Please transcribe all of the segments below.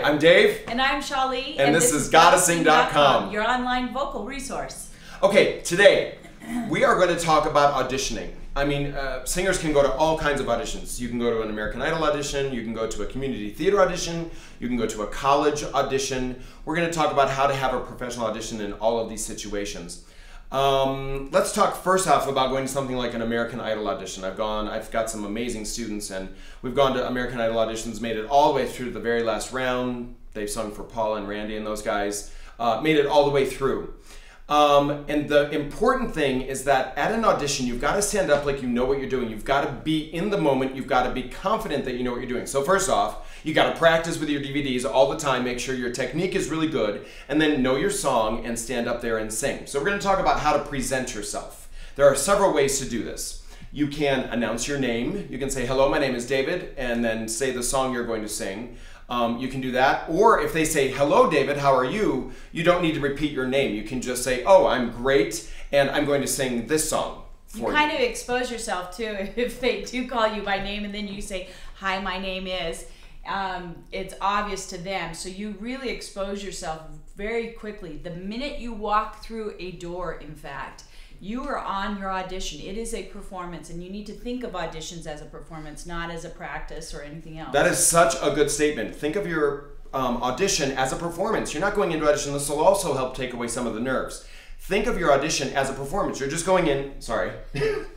I'm Dave. And I'm Shalee. And this is GottaSing.com, your online vocal resource. Okay, today we are going to talk about auditioning. I mean, singers can go to all kinds of auditions. You can go to an American Idol audition, you can go to a community theater audition, you can go to a college audition. We're going to talk about how to have a professional audition in all of these situations. Let's talk first off about going to something like an American Idol audition. I've got some amazing students, and we've gone to American Idol auditions, made it all the way through to the very last round. They've sung for Paula and Randy and those guys, made it all the way through. And the important thing is that at an audition, you've got to stand up like you know what you're doing. You've got to be in the moment. You've got to be confident that you know what you're doing. So first off, you got to practice with your DVDs all the time. Make sure your technique is really good, and then know your song and stand up there and sing. So we're going to talk about how to present yourself. There are several ways to do this. You can announce your name. You can say, "Hello, my name is David," and then say the song you're going to sing. You can do that. Or if they say, "Hello, David, how are you?" you don't need to repeat your name. You can just say, "Oh, I'm great, and I'm going to sing this song for you." You kind of expose yourself too if they do call you by name and then you say, "Hi, my name is." It's obvious to them, so you really expose yourself very quickly. The minute you walk through a door, in fact, you are on your audition. It is a performance, and you need to think of auditions as a performance, not as a practice or anything else. That is such a good statement. Think of your audition as a performance. You're not going into audition. This will also help take away some of the nerves. Think of your audition as a performance. You're just going in, sorry,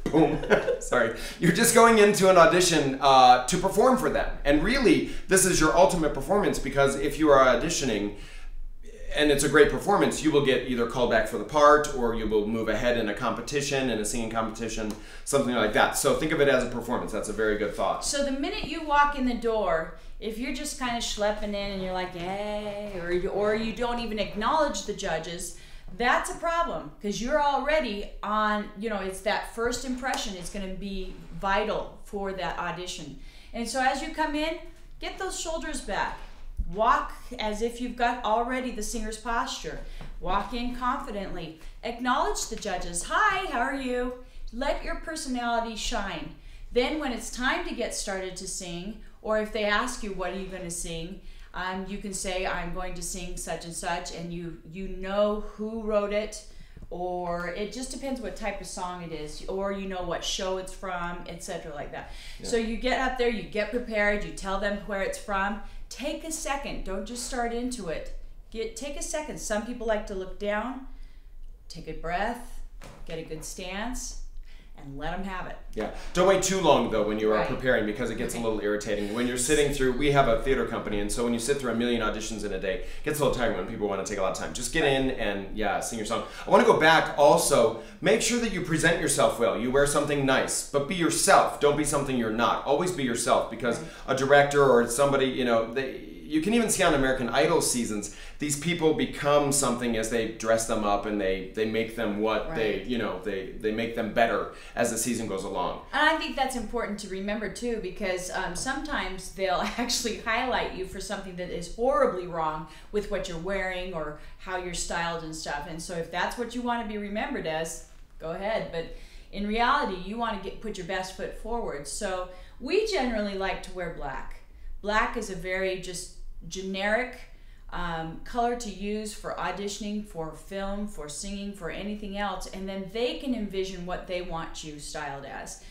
boom, sorry. You're just going into an audition to perform for them. And really, this is your ultimate performance, because if you are auditioning and it's a great performance, you will get either called back for the part, or you will move ahead in a competition, in a singing competition, something like that. So think of it as a performance. That's a very good thought. So the minute you walk in the door, if you're just kind of schlepping in and you're like, "Hey," or you don't even acknowledge the judges, that's a problem, because you're already on, it's that first impression is going to be vital for that audition. And so as you come in, get those shoulders back. Walk as if you've got already the singer's posture. Walk in confidently. Acknowledge the judges. "Hi, how are you?" Let your personality shine. Then when it's time to get started to sing, or if they ask you, "What are you going to sing?" You can say, "I'm going to sing such and such," and you know who wrote it, or it just depends what type of song it is, or you know what show it's from, etc. like that. Yeah. So you get up there, you get prepared, you tell them where it's from. Take a second. Don't just start into it. Take a second. Some people like to look down, take a breath, get a good stance, and let them have it. Yeah. Don't wait too long, though, when you are preparing, because it gets a little irritating. When you're sitting through, we have a theater company, and so when you sit through a million auditions in a day, it gets a little tiring when people want to take a lot of time. Just get in and, sing your song. I want to go back also. Make sure that you present yourself well. You wear something nice, but be yourself. Don't be something you're not. Always be yourself, because a director or somebody, you can even see on American Idol seasons, these people become something as they dress them up, and they make them what they make them better as the season goes along. And I think that's important to remember too, because sometimes they'll actually highlight you for something that is horribly wrong with what you're wearing or how you're styled and stuff. And so if that's what you want to be remembered as, go ahead. But in reality, you want to put your best foot forward. So we generally like to wear black. Black is a very just generic color to use for auditioning, for film, for singing, for anything else, and then they can envision what they want you styled as,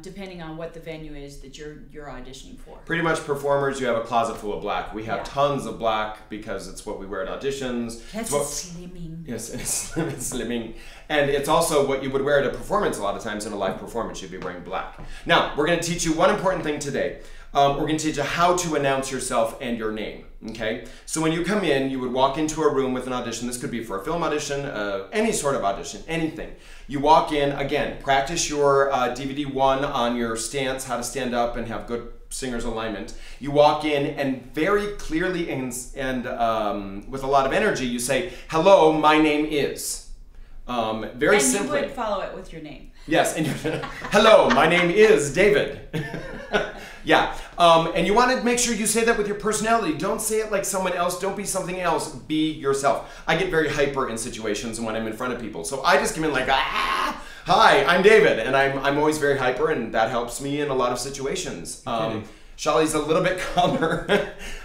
depending on what the venue is that you're auditioning for. Pretty much performers, you have a closet full of black. We have tons of black because it's what we wear at auditions. That's slimming. Yes, it's slimming. And it's also what you would wear at a performance a lot of times. In a live performance, you'd be wearing black. Now, we're going to teach you one important thing today. We're going to teach you how to announce yourself and your name, okay? So when you come in, you would walk into a room with an audition. This could be for a film audition, any sort of audition, anything. You walk in, again, practice your DVD 1 on your stance, how to stand up and have good singer's alignment. You walk in and very clearly and with a lot of energy, you say, "Hello, my name is." Very simply. And you would follow it with your name. Yes, and "Hello, my name is David." Yeah, and you want to make sure you say that with your personality. Don't say it like someone else. Don't be something else. Be yourself. I get very hyper in situations when I'm in front of people. So I just come in like, "Hi, I'm David." And I'm always very hyper, and that helps me in a lot of situations. Shalee's a little bit calmer.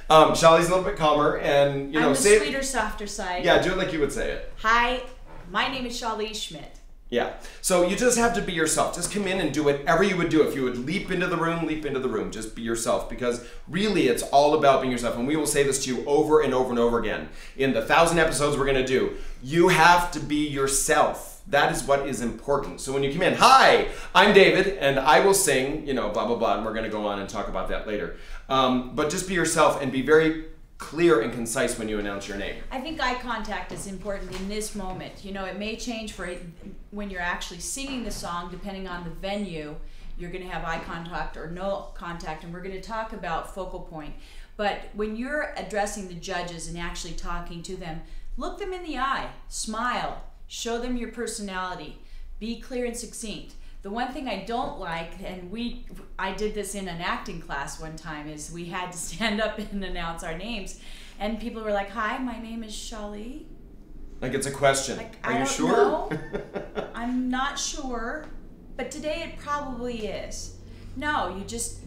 Shalee's a little bit calmer, and I'm the say sweeter, softer side. Yeah, do it like you would say it. Hi, my name is Shalee Schmidt. Yeah. So you just have to be yourself. Just come in and do whatever you would do. If you would leap into the room, leap into the room. Just be yourself, because really it's all about being yourself. And we will say this to you over and over and over again. In the 1,000 episodes we're going to do, you have to be yourself. That is what is important. So when you come in, hi, I'm David, and I will sing, blah, blah, blah, and we're going to go on and talk about that later. But just be yourself and be very clear and concise when you announce your name. I think eye contact is important in this moment. It may change for when you're actually singing the song, depending on the venue. You're going to have eye contact or no contact, and we're going to talk about focal point. But when you're addressing the judges and actually talking to them, look them in the eye, smile, show them your personality, be clear and succinct. The one thing I don't like, and I did this in an acting class one time, is we had to stand up and announce our names, and people were like, "Hi, my name is Shalee." Like it's a question. Like, Are I you don't sure? know. I'm not sure, but today it probably is. No,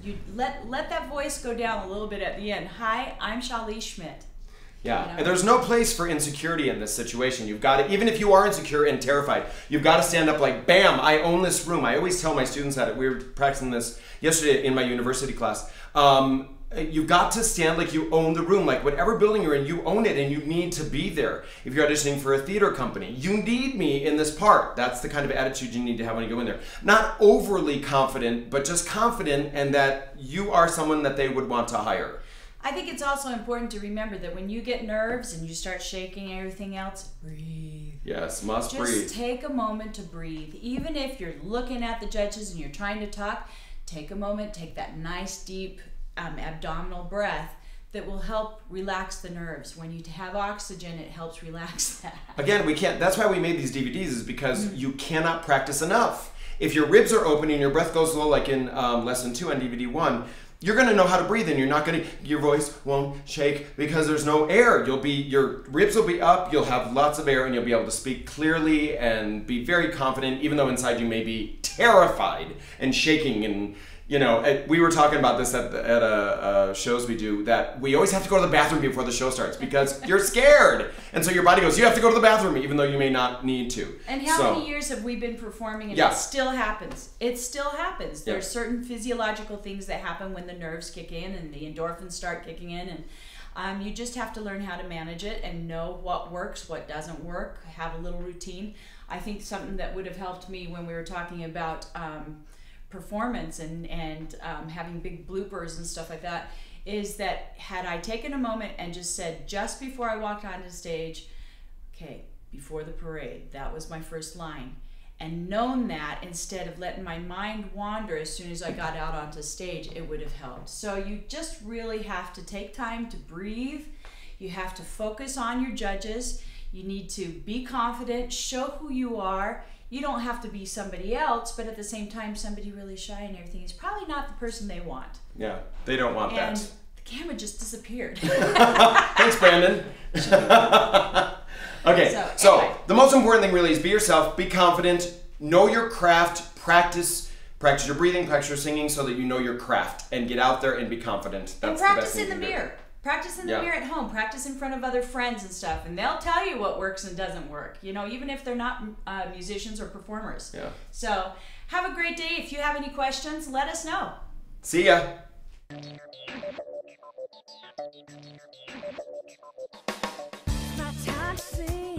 you let that voice go down a little bit at the end. Hi, I'm Shalee Schmidt. Yeah, and there's no place for insecurity in this situation. You've got to, even if you are insecure and terrified, you've got to stand up like, bam, I own this room. I always tell my students that. We were practicing this yesterday in my university class. You've got to stand like you own the room. Like whatever building you're in, you own it and you need to be there. If you're auditioning for a theater company, you need me in this part. That's the kind of attitude you need to have when you go in there. Not overly confident, but just confident, and that you are someone that they would want to hire. I think it's also important to remember that when you get nerves and you start shaking and everything else, breathe. Yes, must breathe. Just take a moment to breathe. Even if you're looking at the judges and you're trying to talk, take a moment, take that nice deep abdominal breath that will help relax the nerves. When you have oxygen, it helps relax that. Again, we can't, that's why we made these DVDs, is because you cannot practice enough. If your ribs are open and your breath goes low, like in lesson 2 on DVD 1, you're going to know how to breathe, and you're not going to, your voice won't shake because there's no air. Your ribs will be up, you'll have lots of air, and you'll be able to speak clearly and be very confident, even though inside you may be terrified and shaking. And we were talking about this at shows we do, that we always have to go to the bathroom before the show starts because you're scared. And so your body goes, you have to go to the bathroom, even though you may not need to. And how many years have we been performing, and it still happens? It still happens. Yeah. There's certain physiological things that happen when the nerves kick in and the endorphins start kicking in, and you just have to learn how to manage it and know what works, what doesn't work, have a little routine. I think something that would have helped me when we were talking about performance and having big bloopers and stuff like that, is that had I taken a moment and just said, just before I walked onto stage, okay, before the parade, that was my first line, and known that instead of letting my mind wander as soon as I got out onto stage, it would have helped. So you just really have to take time to breathe. You have to focus on your judges. You need to be confident, show who you are. You don't have to be somebody else, but at the same time, somebody really shy and everything is probably not the person they want. Yeah, they don't want that. And the camera just disappeared. Thanks, Brandon. Okay, so anyway, the most important thing really is be yourself, be confident, know your craft, practice your breathing, practice your singing so that you know your craft, and get out there and be confident. That's and practice the best thing in the mirror. Practice in the mirror at home. Practice in front of other friends and stuff, and they'll tell you what works and doesn't work. Even if they're not musicians or performers. Yeah. So have a great day. If you have any questions, let us know. See ya. My time to sing.